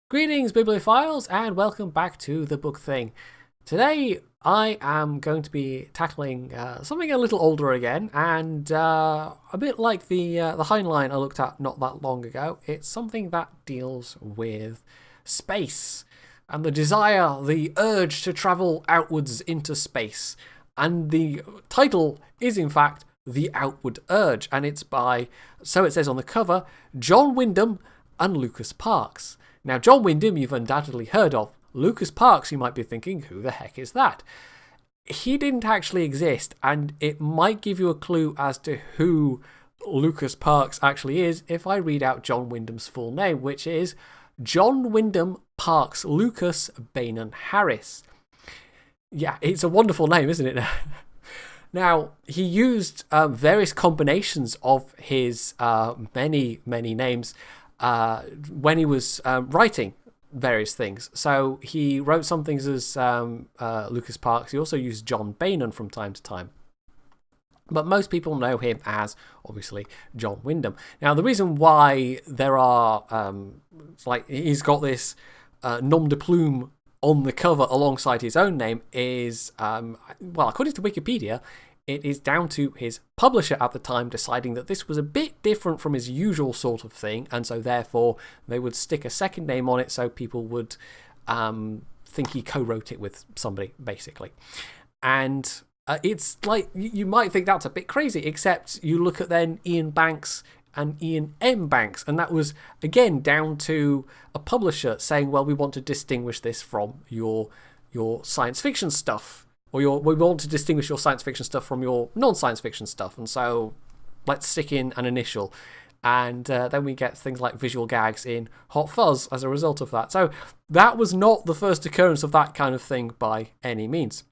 Greetings, bibliophiles, and welcome back to The Book Thing. Today, I am going to be tackling something a little older again, and a bit like the Heinlein I looked at not that long ago. It's something that deals with space and the desire, the urge to travel outwards into space. And the title is, in fact, The Outward Urge, and it's by, so it says on the cover, John Wyndham and Lucas Parkes. Now, John Wyndham you've undoubtedly heard of. Lucas Parkes, you might be thinking, who the heck is that? He didn't actually exist, and it might give you a clue as to who Lucas Parkes actually is if I read out John Wyndham's full name, which is John Wyndham Parkes Lucas Bainham Harris. Yeah, it's a wonderful name, isn't it? Now, he used various combinations of his many names when he was writing various things. So he wrote some things as Lucas Parkes. He also used John Bainham from time to time. But most people know him as, obviously, John Wyndham. Now, the reason why there are, he's got this nom de plume on the cover alongside his own name is, according to Wikipedia, it is down to his publisher at the time deciding that this was a bit different from his usual sort of thing, and so therefore they would stick a second name on it so people would think he co-wrote it with somebody, basically. And it's like, you might think that's a bit crazy, except you look at then Ian Banks and Ian M. Banks, and that was, again, down to a publisher saying, well, we want to distinguish this from your science fiction stuff. Or we want to distinguish your science fiction stuff from your non-science fiction stuff, and so let's stick in an initial. And then we get things like visual gags in Hot Fuzz as a result of that. So that was not the first occurrence of that kind of thing by any means.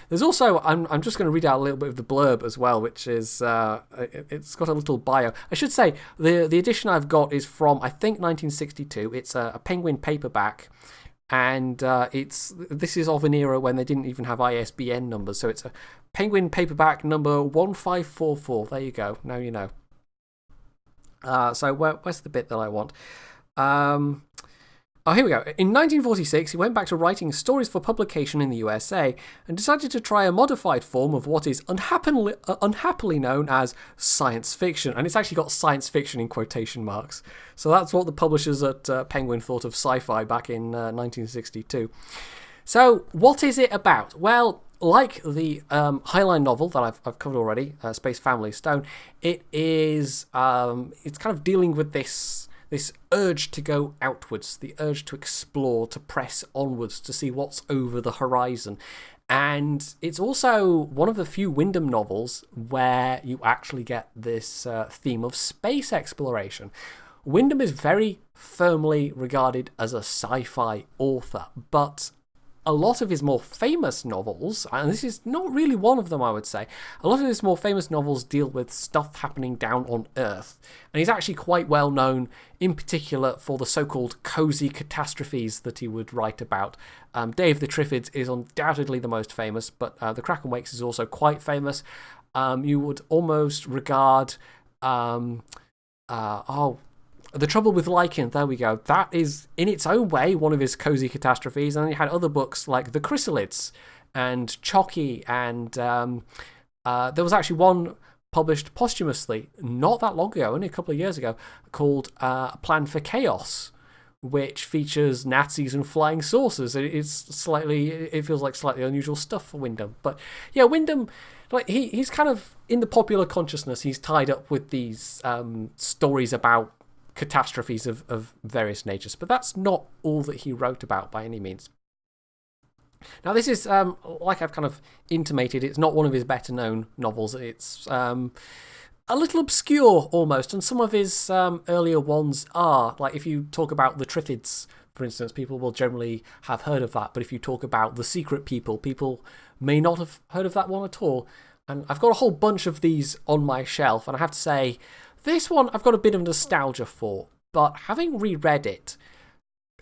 There's also, I'm just going to read out a little bit of the blurb as well, which is, it's got a little bio. I should say, the edition I've got is from, I think, 1962. It's a Penguin paperback. And this is of an era when they didn't even have ISBN numbers, so it's a Penguin paperback number 1544. There you go. Now you know. So where's the bit that I want? Here we go. In 1946, he went back to writing stories for publication in the USA and decided to try a modified form of what is unhappily known as science fiction. And it's actually got science fiction in quotation marks. So that's what the publishers at Penguin thought of sci-fi back in 1962. So what is it about? Well, like the Heinlein novel that I've covered already, Space Family Stone, it is it's kind of dealing with this urge to go outwards, the urge to explore, to press onwards, to see what's over the horizon. And it's also one of the few Wyndham novels where you actually get this theme of space exploration. Wyndham is very firmly regarded as a sci-fi author, but a lot of his more famous novels, and this is not really one of them, I would say, a lot of his more famous novels deal with stuff happening down on Earth. And he's actually quite well known, in particular, for the so-called cozy catastrophes that he would write about. Day of the Triffids is undoubtedly the most famous, but The Kraken Wakes is also quite famous. You would almost regard... The Trouble with Lichen, there we go. That is, in its own way, one of his cozy catastrophes. And then he had other books like The Chrysalids and Chalky, and there was actually one published posthumously not that long ago, only a couple of years ago, called A Plan for Chaos, which features Nazis and flying saucers. It feels like slightly unusual stuff for Wyndham. But yeah, Wyndham, like he's kind of, in the popular consciousness, he's tied up with these stories about catastrophes of various natures, but that's not all that he wrote about by any means. Now, this is, like I've kind of intimated, it's not one of his better known novels. It's a little obscure almost, and some of his earlier ones are. Like, if you talk about the Triffids, for instance, people will generally have heard of that, but if you talk about The Secret People, people may not have heard of that one at all. And I've got a whole bunch of these on my shelf, and I have to say, this one I've got a bit of nostalgia for, but having reread it,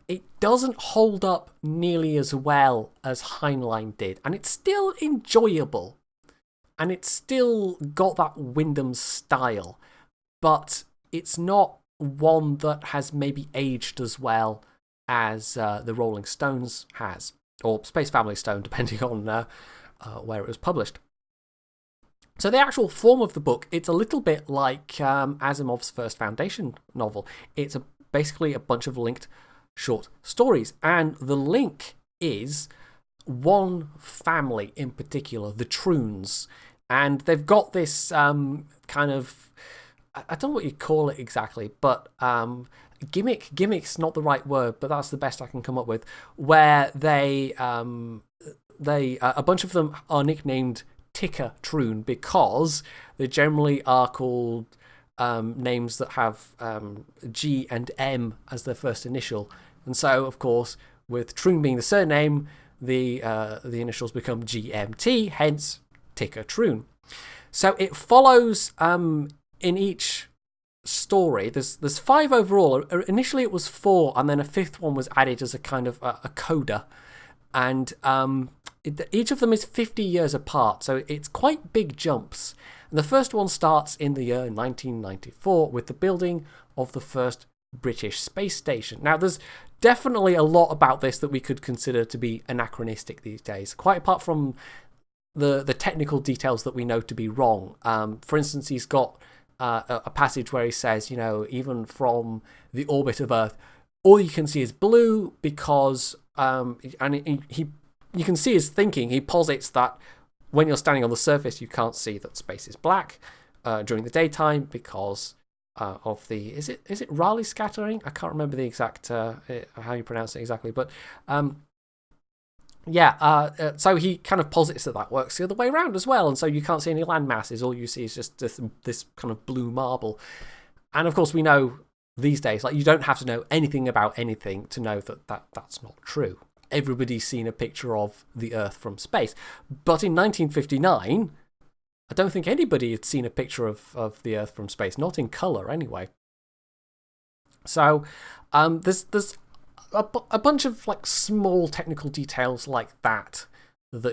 it doesn't hold up nearly as well as Heinlein did, and it's still enjoyable, and it's still got that Wyndham style, but it's not one that has maybe aged as well as the Rolling Stones has, or Space Family Stone, depending on where it was published. So the actual form of the book, it's a little bit like Asimov's first Foundation novel. It's basically a bunch of linked short stories, and the link is one family in particular, the Troons, and they've got this kind of, I don't know what you call it exactly, but gimmick's not the right word, but that's the best I can come up with, where they a bunch of them are nicknamed Ticker Troon because they generally are called names that have G and M as their first initial, and so of course with Troon being the surname, the initials become GMT, hence Ticker Troon. So it follows in each story. There's 5 overall. Initially it was 4, and then a 5th one was added as a kind of a coda, and each of them is 50 years apart, so it's quite big jumps. And the first one starts in the year 1994 with the building of the first British space station. Now, there's definitely a lot about this that we could consider to be anachronistic these days, quite apart from the technical details that we know to be wrong. For instance, he's got a passage where he says, you know, even from the orbit of Earth, all you can see is blue because, and you can see his thinking. He posits that when you're standing on the surface, you can't see that space is black during the daytime because of the, is it Rayleigh scattering? I can't remember the exact how you pronounce it exactly, but so he kind of posits that works the other way around as well, and so you can't see any land masses. All you see is just this kind of blue marble. And of course, we know these days, like, you don't have to know anything about anything to know that's not true. Everybody's seen a picture of the Earth from space. But in 1959, I don't think anybody had seen a picture of the Earth from space, not in colour anyway. So there's a bunch of like small technical details like that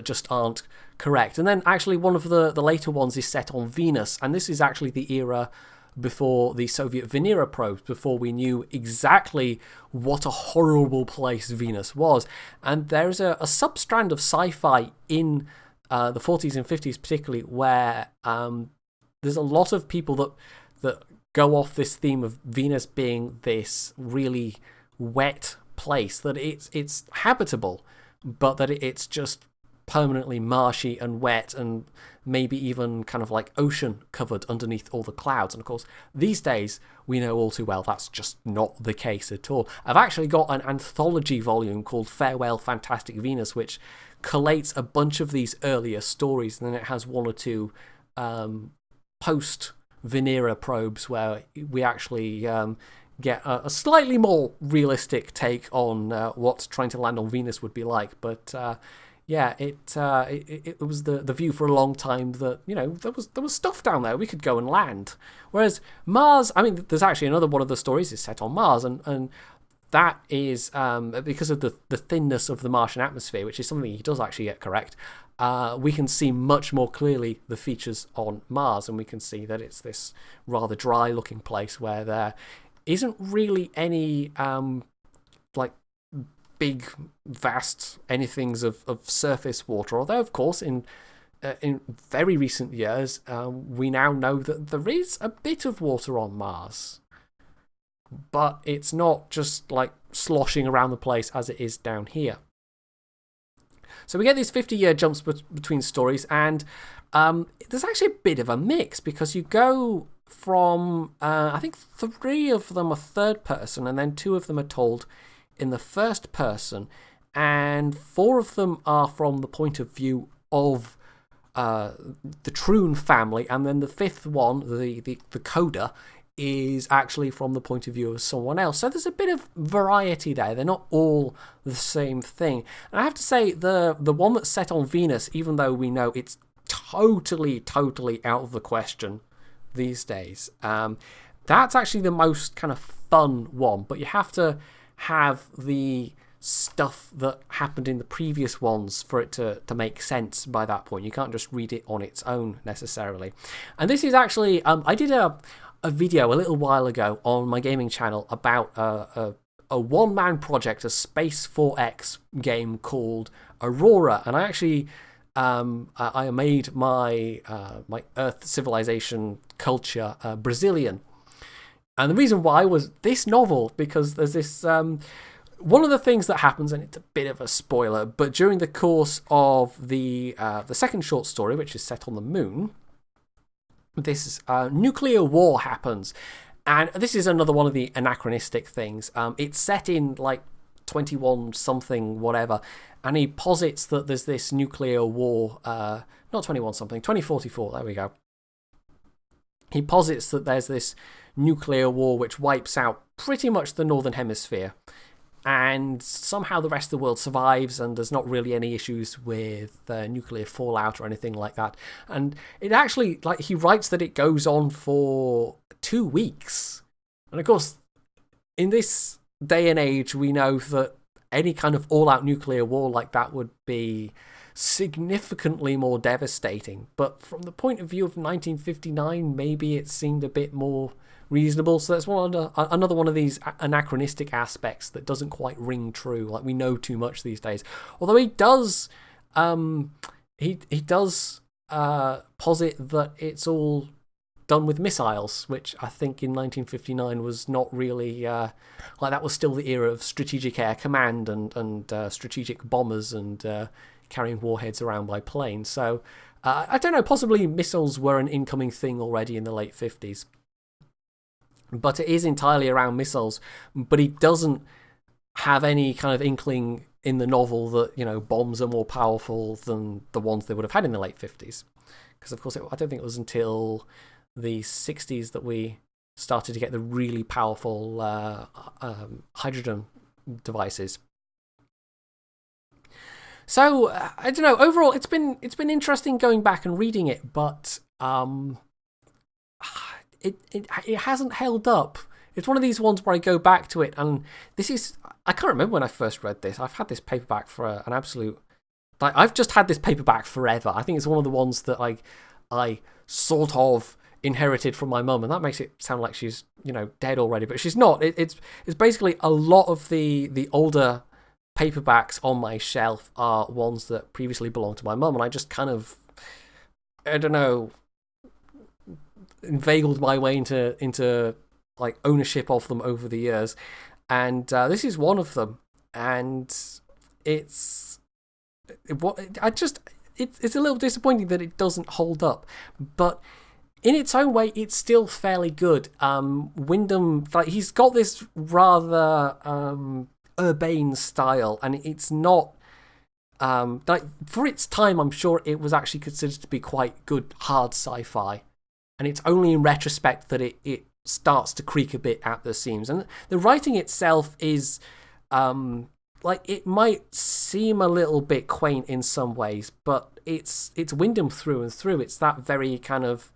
just aren't correct. And then actually one of the later ones is set on Venus, and this is actually the era before the Soviet Venera probes, before we knew exactly what a horrible place Venus was. And there's a sub-strand of sci-fi in the 40s and 50s particularly, where there's a lot of people that go off this theme of Venus being this really wet place, that it's habitable, but that it's just permanently marshy and wet, and maybe even kind of like ocean covered underneath all the clouds. And of course, these days, we know all too well that's just not the case at all. I've actually got an anthology volume called Farewell Fantastic Venus, which collates a bunch of these earlier stories, and then it has 1 or 2 post-Venera probes where we actually get a slightly more realistic take on what trying to land on Venus would be like. But yeah, it was the view for a long time that, you know, there was stuff down there, we could go and land. Whereas Mars, I mean, there's actually another one of the stories is set on Mars, and that is because of the thinness of the Martian atmosphere, which is something he does actually get correct. We can see much more clearly the features on Mars, and we can see that it's this rather dry looking place where there isn't really any like big, vast anythings of surface water. Although, of course, in very recent years, we now know that there is a bit of water on Mars, but it's not just like sloshing around the place as it is down here. So we get these 50-year jumps between stories, and there's actually a bit of a mix, because you go from, I think 3 of them are third person, and then 2 of them are told in the first person, and 4 of them are from the point of view of the Troon family, and then the 5th one, the coda, is actually from the point of view of someone else. So there's a bit of variety there. They're not all the same thing. And I have to say, the one that's set on Venus, even though we know it's totally out of the question these days, that's actually the most kind of fun one. But you have to have the stuff that happened in the previous ones for it to make sense by that point. You can't just read it on its own necessarily. And this is actually, I did a video a little while ago on my gaming channel about a one-man project, a Space 4X game called Aurora, and I actually I made my my Earth civilization culture Brazilian. And the reason why was this novel, because there's this one of the things that happens, and it's a bit of a spoiler, but during the course of the second short story, which is set on the moon, this nuclear war happens. And this is another one of the anachronistic things. It's set in like 21 something whatever, and he posits that there's this nuclear war, not 21 something, 2044, there we go. He posits that there's this nuclear war which wipes out pretty much the northern hemisphere, and somehow the rest of the world survives, and there's not really any issues with nuclear fallout or anything like that. And it actually, like, he writes that it goes on for 2 weeks. And of course, in this day and age, we know that any kind of all-out nuclear war like that would be significantly more devastating. But from the point of view of 1959, maybe it seemed a bit more reasonable. So that's another one of these anachronistic aspects that doesn't quite ring true. Like, we know too much these days. Although he does posit that it's all done with missiles, which I think in 1959 was not really like, that was still the era of strategic air command and strategic bombers and carrying warheads around by plane. So I don't know, possibly missiles were an incoming thing already in the late 50s. But it is entirely around missiles. But he doesn't have any kind of inkling in the novel that, you know, bombs are more powerful than the ones they would have had in the late 50s. Because, of course, I don't think it was until the 60s that we started to get the really powerful hydrogen devices. So, I don't know, overall, it's been interesting going back and reading it, but it hasn't held up. It's one of these ones where I go back to it, and I can't remember when I first read this. I've had this paperback for an absolute, like, I've just had this paperback forever. I think it's one of the ones that I sort of inherited from my mum, and that makes it sound like she's, you know, dead already, but she's not. It's basically a lot of the older paperbacks on my shelf are ones that previously belonged to my mum, and I just kind of, I don't know, inveigled my way into like ownership of them over the years, and this is one of them. And it's a little disappointing that it doesn't hold up, but in its own way, it's still fairly good. Wyndham, like, he's got this rather urbane style, and it's not like, for its time, I'm sure it was actually considered to be quite good hard sci-fi. And it's only in retrospect that it starts to creak a bit at the seams. And the writing itself is, like, it might seem a little bit quaint in some ways, but it's Wyndham through and through. It's that very kind of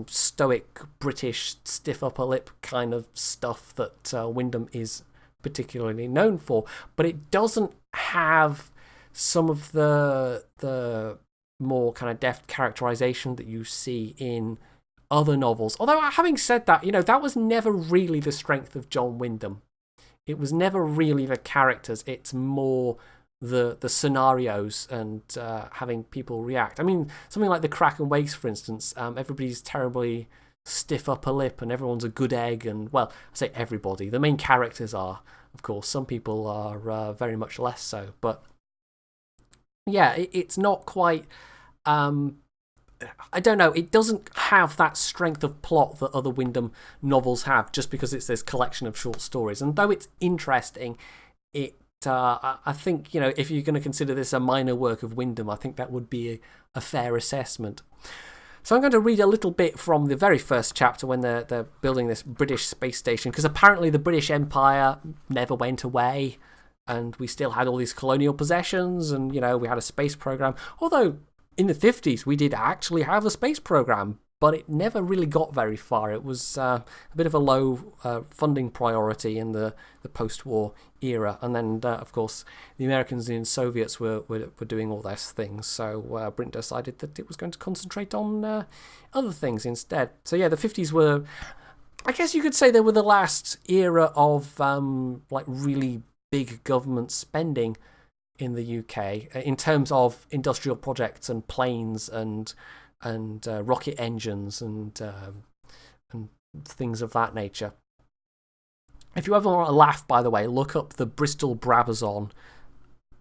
stoic British stiff upper lip kind of stuff that Wyndham is particularly known for. But it doesn't have some of the more kind of deft characterization that you see in other novels. Although, having said that, you know, that was never really the strength of John Wyndham. It was never really the characters. It's more the scenarios and having people react. I mean, something like The Crack and Wakes, for instance, everybody's terribly stiff upper lip and everyone's a good egg. And, well, I say everybody. The main characters are, of course. Some people are very much less so. But, yeah, it's not quite... I don't know, it doesn't have that strength of plot that other Wyndham novels have, just because it's this collection of short stories. And though it's interesting, I think, you know, if you're going to consider this a minor work of Wyndham, I think that would be a fair assessment. So I'm going to read a little bit from the very first chapter when they're building this British space station, because apparently the British Empire never went away, and we still had all these colonial possessions, and, you know, we had a space program. Although in the 50s we did actually have a space program, but it never really got very far. It was a bit of a low funding priority in the post-war era. And then, of course, the Americans and Soviets were doing all those things. So Britain decided that it was going to concentrate on other things instead. So yeah, the 50s were I guess you could say they were the last era of like really big government spending in the UK in terms of industrial projects and planes and rocket engines and things of that nature. If you ever want to laugh, by the way, look up the Bristol Brabazon,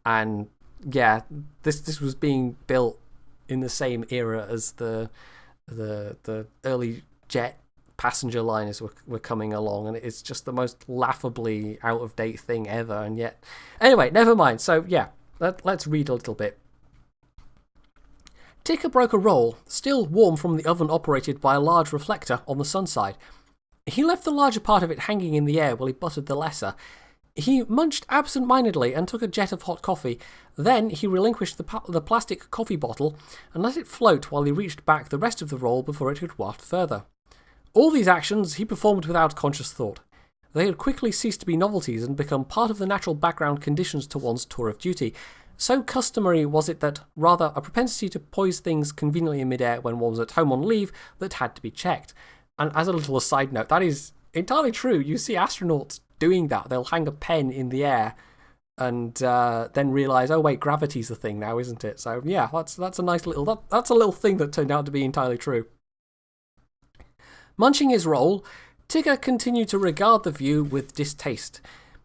and yeah, this was being built in the same era as the early jet passenger liners were coming along, and it's just the most laughably out of date thing ever. And yet, anyway, never mind. So yeah, let's read a little bit. Ticker broke a roll, still warm from the oven operated by a large reflector on the sun side. He left the larger part of it hanging in the air while he buttered the lesser. He munched absent-mindedly and took a jet of hot coffee. Then he relinquished the plastic coffee bottle and let it float while he reached back the rest of the roll before it could waft further. All these actions he performed without conscious thought. They had quickly ceased to be novelties and become part of the natural background conditions to one's tour of duty. So customary was it that, rather, a propensity to poise things conveniently in midair when one was at home on leave that had to be checked. And as a little side note, that is entirely true. You see astronauts doing that. They'll hang a pen in the air and then realise, oh wait, gravity's the thing now, isn't it? So yeah, that's a nice little that's a little thing that turned out to be entirely true. Munching his roll, Tigger continued to regard the view with distaste.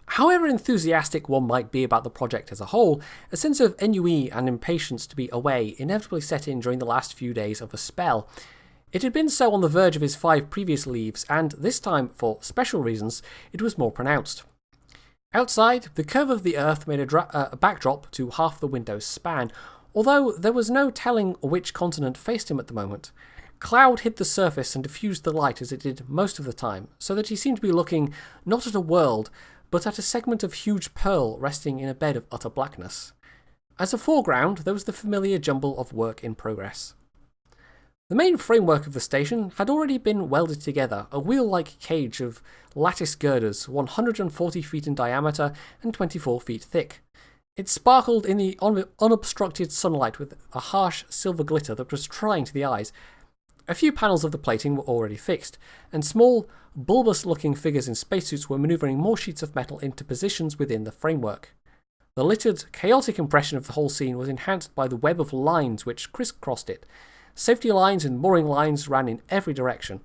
However enthusiastic one might be about the project as a whole, a sense of ennui and impatience to be away inevitably set in during the last few days of a spell. It had been so on the verge of his 5 previous leaves, and this time, for special reasons, it was more pronounced. Outside, the curve of the earth made a backdrop to half the window's span, although there was no telling which continent faced him at the moment. Cloud hid the surface and diffused the light as it did most of the time, so that he seemed to be looking not at a world, but at a segment of huge pearl resting in a bed of utter blackness. As a foreground, there was the familiar jumble of work in progress. The main framework of the station had already been welded together, a wheel-like cage of lattice girders 140 feet in diameter and 24 feet thick. It sparkled in the unobstructed sunlight with a harsh silver glitter that was trying to the eyes. A few panels of the plating were already fixed, and small, bulbous-looking figures in spacesuits were maneuvering more sheets of metal into positions within the framework. The littered, chaotic impression of the whole scene was enhanced by the web of lines which crisscrossed it. Safety lines and mooring lines ran in every direction.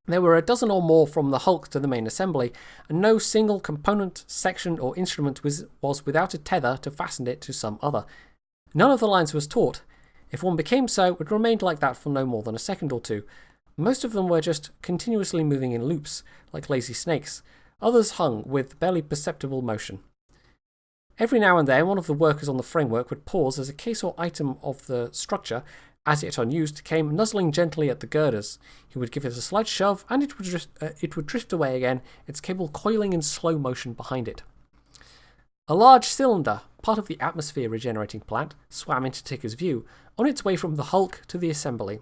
There were a dozen or more from the hulk to the main assembly, and no single component, section, or instrument was without a tether to fasten it to some other. None of the lines was taut. If one became so, it remained like that for no more than a second or two. Most of them were just continuously moving in loops, like lazy snakes. Others hung with barely perceptible motion. Every now and then, one of the workers on the framework would pause as a case or item of the structure, as yet unused, came nuzzling gently at the girders. He would give it a slight shove, and it would drift away again, its cable coiling in slow motion behind it. A large cylinder, part of the atmosphere regenerating plant, swam into Ticker's view, on its way from the hulk to the assembly.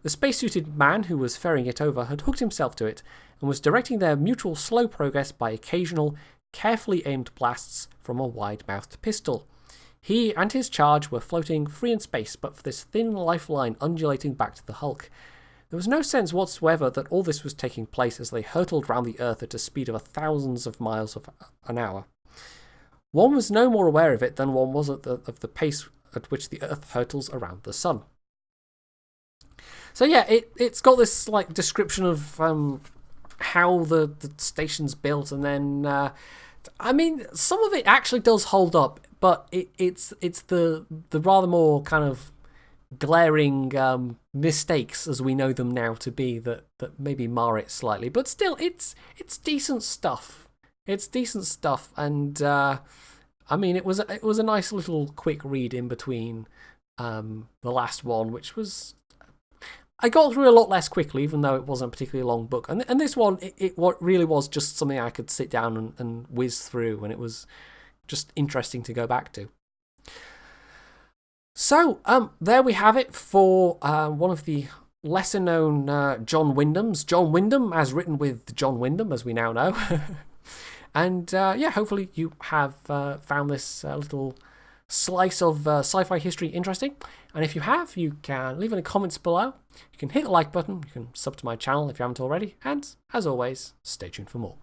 The spacesuited man who was ferrying it over had hooked himself to it, and was directing their mutual slow progress by occasional, carefully aimed blasts from a wide-mouthed pistol. He and his charge were floating free in space but for this thin lifeline undulating back to the hulk. There was no sense whatsoever that all this was taking place as they hurtled round the earth at a speed of thousands of miles an hour. One was no more aware of it than one was of the pace at which the earth hurtles around the sun. So yeah, it's got this like description of how the station's built, and then I mean, some of it actually does hold up, but it's the rather more kind of glaring mistakes as we know them now to be that maybe mar it slightly. But still, it's decent stuff. It's decent stuff, and I mean, it was a nice little quick read in between the last one, which was. I got through a lot less quickly, even though it wasn't a particularly long book. And this one, it what really was just something I could sit down and whiz through, and it was just interesting to go back to. So, there we have it for one of the lesser-known John Wyndhams. John Wyndham, as written with John Wyndham, as we now know. And, yeah, hopefully you have found this little slice of sci-fi history interesting? And if you have, you can leave in the comments below. You can hit the like button, you can sub to my channel if you haven't already, and as always, stay tuned for more.